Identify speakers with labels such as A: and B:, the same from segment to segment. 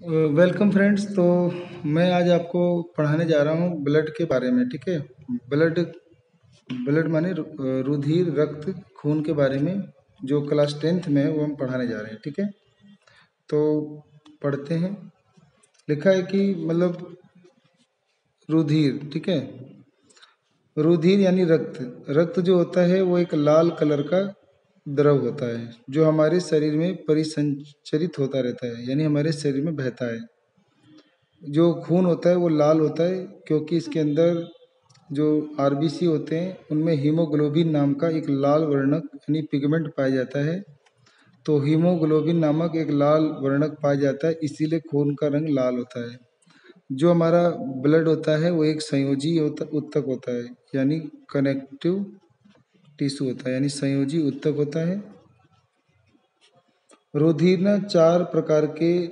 A: Welcome friends. तो मैं आज आपको पढ़ाने जा रहा हूँ ब्लड के बारे में। ठीक है। ब्लड ब्लड माने रुधिर, रक्त, खून के बारे में जो क्लास 10th में है वो हम पढ़ाने जा रहे हैं। ठीक है। तो पढ़ते हैं। लिखा है कि मतलब रुधिर। ठीक है। रुधिर यानी रक्त। रक्त जो होता है वो एक लाल कलर का द्रव होता है जो हमारे शरीर में परिसंचरित होता रहता है, यानी हमारे शरीर में बहता है। जो खून होता है वो लाल होता है क्योंकि इसके अंदर जो आरबीसी होते हैं उनमें हीमोग्लोबिन नाम का एक लाल वर्णक यानी पिगमेंट पाया जाता है। तो हीमोग्लोबिन नामक एक लाल वर्णक पाया जाता है, इसीलिए खून का रंग लाल होता है। जो हमारा ब्लड होता है वो एक संयोजी उत्तक होता है, यानी कनेक्टिव टिश्यू होता है, यानी संयोजी उत्तक होता है। रुधिर ना 4 प्रकार के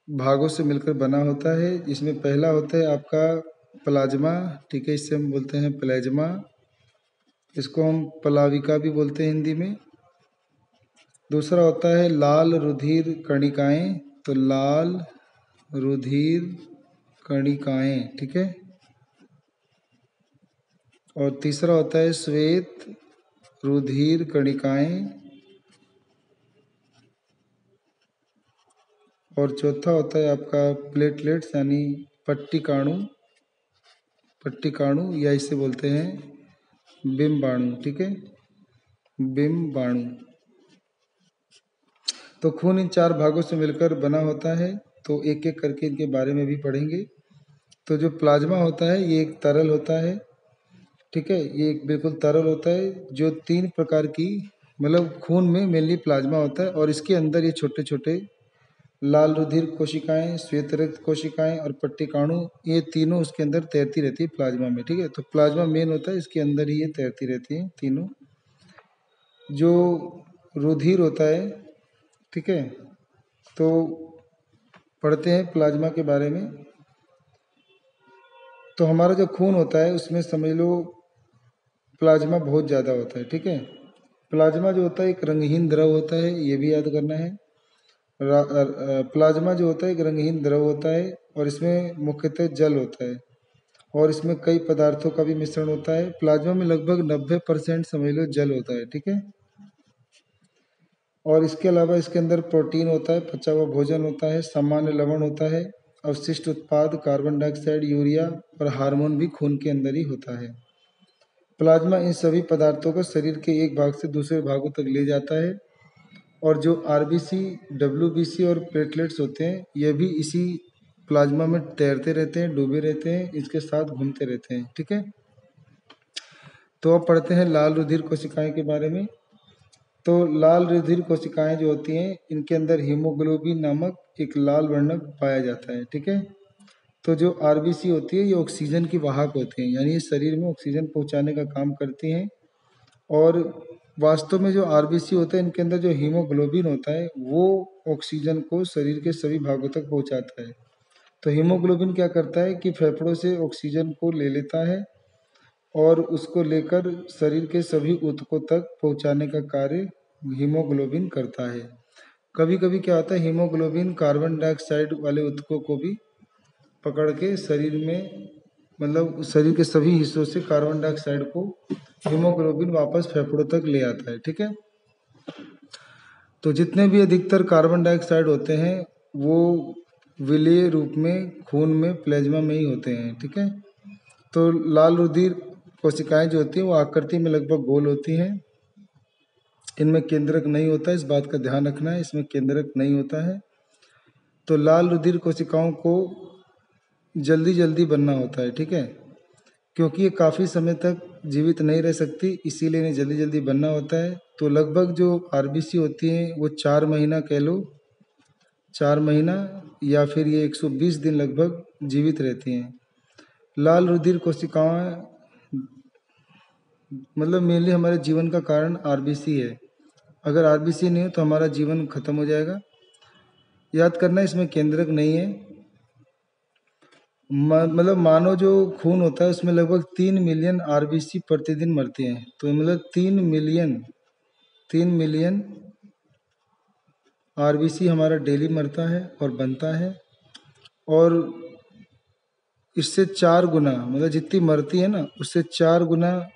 A: भागों से मिलकर बना होता है, जिसमें पहला होता है आपका प्लाज्मा। ठीक है, इससे हम बोलते हैं प्लेज्मा। इसको हम प्लाविका भी बोलते हैं हिंदी में। दूसरा होता है लाल रुधिर कणिकाएं। तो लाल रुधिर कणिकाएं। ठीक है। और तीसरा होता है श्वेत रुधिर कणिकाएं। और चौथा होता है आपका प्लेटलेट्स यानी पट्टिकाणु। पट्टिकाणु या इसे बोलते हैं बिम्बाणु। ठीक है, बिम्बाणु। तो खून इन 4 भागों से मिलकर बना होता है। तो एक एक करके इनके बारे में भी पढ़ेंगे। तो जो प्लाज्मा होता है ये एक तरल होता है। ठीक है, ये एक बिल्कुल तरल होता है जो 3 प्रकार की, मतलब खून में मेनली प्लाज्मा होता है और इसके अंदर ये छोटे छोटे लाल रुधिर कोशिकाएं, श्वेत रक्त कोशिकाएं और पट्टिकाणु, ये तीनों उसके अंदर तैरती रहती है प्लाज्मा में। ठीक है, तो प्लाज्मा मेन होता है, इसके अंदर ही ये तैरती रहती है तीनों। जो रुधिर होता है, ठीक है, तो पढ़ते हैं प्लाज्मा के बारे में। तो हमारा जो खून होता है उसमें समझ लो प्लाज्मा बहुत ज़्यादा होता है। ठीक है, प्लाज्मा जो होता है एक रंगहीन द्रव होता है, ये भी याद करना है। प्लाज्मा जो होता है एक रंगहीन द्रव होता है और इसमें मुख्यतः जल होता है और इसमें कई पदार्थों का भी मिश्रण होता है। प्लाज्मा में लगभग 90% समझ लो जल होता है। ठीक है, और इसके अलावा इसके अंदर प्रोटीन होता है, पचा हुआ भोजन होता है, सामान्य लवण होता है, अवशिष्ट उत्पाद कार्बन डाइऑक्साइड, यूरिया और हार्मोन भी खून के अंदर ही होता है। प्लाज्मा इन सभी पदार्थों को शरीर के एक भाग से दूसरे भागों तक ले जाता है और जो आरबीसी, डब्ल्यूबीसी और प्लेटलेट्स होते हैं ये भी इसी प्लाज्मा में तैरते रहते हैं, डूबे रहते हैं, इसके साथ घूमते रहते हैं। ठीक है, तो अब पढ़ते हैं लाल रुधिर कोशिकाएं के बारे में। तो लाल रुधिर कोशिकाएं जो होती हैं इनके अंदर हीमोग्लोबिन नामक एक लाल वर्णक पाया जाता है। ठीक है, तो जो आरबीसी होती है ये ऑक्सीजन की वाहक होती हैं, यानी शरीर में ऑक्सीजन पहुंचाने का काम करती हैं। और वास्तव में जो आरबीसी होता है इनके अंदर जो हीमोग्लोबिन होता है वो ऑक्सीजन को शरीर के सभी भागों तक पहुंचाता है। तो हीमोग्लोबिन क्या करता है कि फेफड़ों से ऑक्सीजन को ले लेता है और उसको लेकर शरीर के सभी ऊतकों तक पहुंचाने का कार्य हीमोग्लोबिन करता है। कभी कभी क्या होता है हीमोग्लोबिन कार्बन डाइऑक्साइड वाले ऊतकों को भी पकड़ के शरीर में, मतलब शरीर के सभी हिस्सों से कार्बन डाइऑक्साइड को हीमोग्लोबिन वापस फेफड़ों तक ले आता है। ठीक है, तो जितने भी अधिकतर कार्बन डाइऑक्साइड होते हैं वो विलीय रूप में खून में प्लाज्मा में ही होते हैं। ठीक है, तो लाल रुधिर कोशिकाएं जो होती हैं वो आकृति में लगभग गोल होती हैं। इनमें केंद्रक नहीं होता है, इस बात का ध्यान रखना है, इसमें केंद्रक नहीं होता है। तो लाल रुधिर कोशिकाओं को जल्दी जल्दी बनना होता है। ठीक है, क्योंकि ये काफ़ी समय तक जीवित नहीं रह सकती, इसीलिए इन्हें जल्दी जल्दी बनना होता है। तो लगभग जो आरबीसी होती हैं वो 4 महीना कह लो, 4 महीना या फिर ये 120 दिन लगभग जीवित रहती हैं। लाल रुधिर कोशिकाएं मतलब मेनली हमारे जीवन का कारण आरबीसी है। अगर आरबीसी नहीं हो तो हमारा जीवन खत्म हो जाएगा। याद करना इसमें केंद्रक नहीं है। मतलब मानो जो खून होता है उसमें लगभग 3 मिलियन आरबीसी प्रतिदिन मरते हैं। तो मतलब 3 मिलियन आरबीसी हमारा डेली मरता है और बनता है, और इससे 4 गुना, मतलब जितनी मरती है ना उससे 4 गुना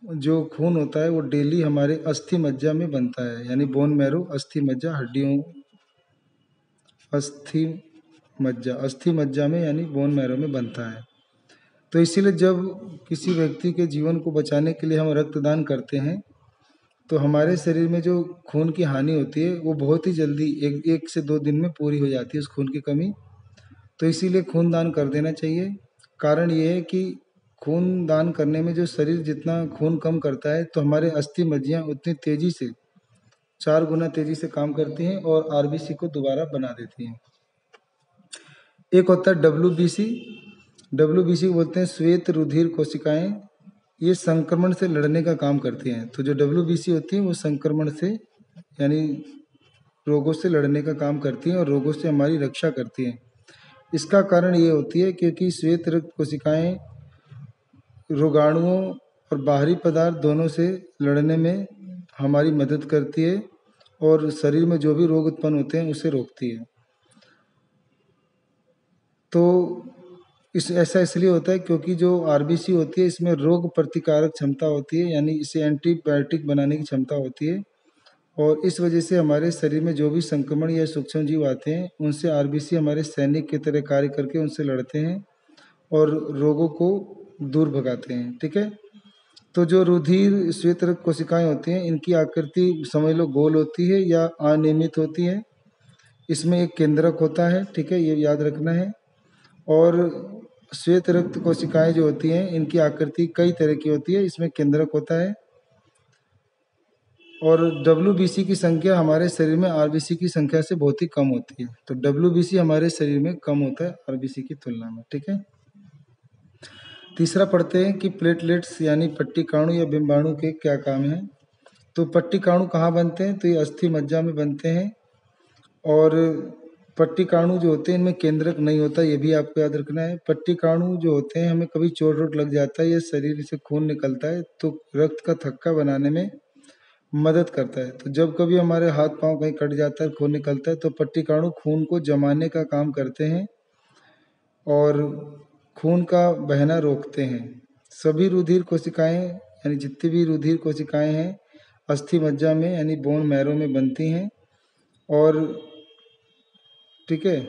A: जो खून होता है वो डेली हमारे अस्थि मज्जा में बनता है, यानी बोन मैरो, अस्थि मज्जा, हड्डियों, अस्थि मज्जा में यानी बोन मैरो में बनता है। तो इसीलिए जब किसी व्यक्ति के जीवन को बचाने के लिए हम रक्तदान करते हैं तो हमारे शरीर में जो खून की हानि होती है वो बहुत ही जल्दी 1 से 2 दिन में पूरी हो जाती है उस खून की कमी। तो इसीलिए खून दान कर देना चाहिए। कारण ये है कि खून दान करने में जो शरीर जितना खून कम करता है तो हमारे अस्थि मज्जियाँ उतनी तेजी से 4 गुना तेजी से काम करती हैं और आरबीसी को दोबारा बना देती हैं। एक होता है डब्ल्यूबीसी। डब्ल्यूबीसी बोलते हैं श्वेत रुधिर कोशिकाएं। ये संक्रमण से लड़ने का काम करती हैं। तो जो डब्ल्यूबीसी होती है वो संक्रमण से यानी रोगों से लड़ने का काम करती हैं और रोगों से हमारी रक्षा करती हैं। इसका कारण ये होती है क्योंकि श्वेत रक्त कोशिकाएं रोगाणुओं और बाहरी पदार्थ दोनों से लड़ने में हमारी मदद करती है और शरीर में जो भी रोग उत्पन्न होते हैं उसे रोकती है। तो ऐसा इसलिए होता है क्योंकि जो आरबीसी होती है इसमें रोग प्रतिकारक क्षमता होती है, यानी इसे एंटीबायोटिक बनाने की क्षमता होती है, और इस वजह से हमारे शरीर में जो भी संक्रमण या सूक्ष्म जीव आते हैं उनसे आरबीसी हमारे सैनिक की तरह कार्य करके उनसे लड़ते हैं और रोगों को दूर भगाते हैं। ठीक है। तो जो रुधिर श्वेत रक्त कोशिकाएं होती हैं इनकी आकृति समझ लो गोल होती है या अनियमित होती है। इसमें एक केंद्रक होता है, ठीक है, ये याद रखना है। और श्वेत रक्त कोशिकाएं जो होती हैं इनकी आकृति कई तरह की होती है, इसमें केंद्रक होता है। और डब्ल्यूबीसी की संख्या हमारे शरीर में आरबीसी की संख्या से बहुत ही कम होती है। तो डब्ल्यूबीसी हमारे शरीर में कम होता है आरबीसी की तुलना में। ठीक है। तीसरा पढ़ते हैं कि प्लेटलेट्स यानी पट्टिकाणु या बिंबाणु के क्या काम हैं। तो पट्टिकाणु कहाँ बनते हैं? तो ये अस्थि मज्जा में बनते हैं। और पट्टिकाणु जो होते हैं इनमें केंद्रक नहीं होता, ये भी आपको याद रखना है। पट्टिकाणु जो होते हैं हमें कभी चोट वोट लग जाता है या शरीर से खून निकलता है तो रक्त का थक्का बनाने में मदद करता है। तो जब कभी हमारे हाथ पांव कहीं कट जाता है, खून निकलता है, तो पट्टिकाणु खून को जमाने का काम करते हैं और खून का बहना रोकते हैं। सभी रुधिर कोशिकाएं यानी जितनी भी रुधिर कोशिकाएं हैं अस्थि मज्जा में यानी बोन मैरो में बनती हैं। और ठीक है,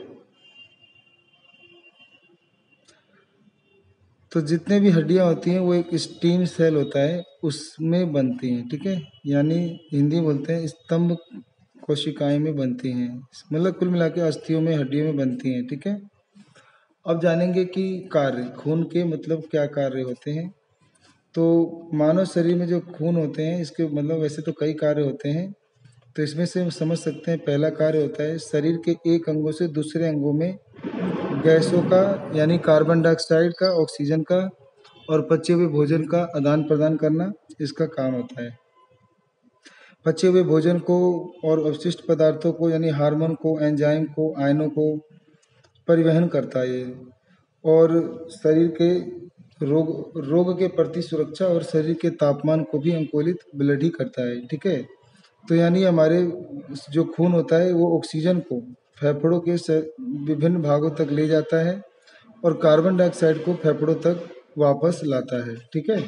A: तो जितने भी हड्डियां होती हैं वो एक स्टीम सेल होता है उसमें बनती हैं। ठीक है, यानी हिंदी बोलते हैं स्तंभ कोशिकाएं में बनती हैं, मतलब कुल मिला के अस्थियों में हड्डियों में बनती हैं। ठीक है। अब जानेंगे कि कार्य खून के मतलब क्या कार्य होते हैं। तो मानव शरीर में जो खून होते हैं इसके मतलब वैसे तो कई कार्य होते हैं। तो इसमें से हम समझ सकते हैं पहला कार्य होता है शरीर के एक अंगों से दूसरे अंगों में गैसों का यानी कार्बन डाइऑक्साइड का, ऑक्सीजन का और पचे हुए भोजन का आदान प्रदान करना इसका काम होता है। पचे हुए भोजन को और अवशिष्ट पदार्थों को यानी हार्मोन को, एंजाइम को, आयनों को परिवहन करता है ये। और शरीर के रोग के प्रति सुरक्षा और शरीर के तापमान को भी अनुकूलित ब्लड ही करता है। ठीक है। तो यानी हमारे जो खून होता है वो ऑक्सीजन को फेफड़ों के विभिन्न भागों तक ले जाता है और कार्बन डाइऑक्साइड को फेफड़ों तक वापस लाता है। ठीक है।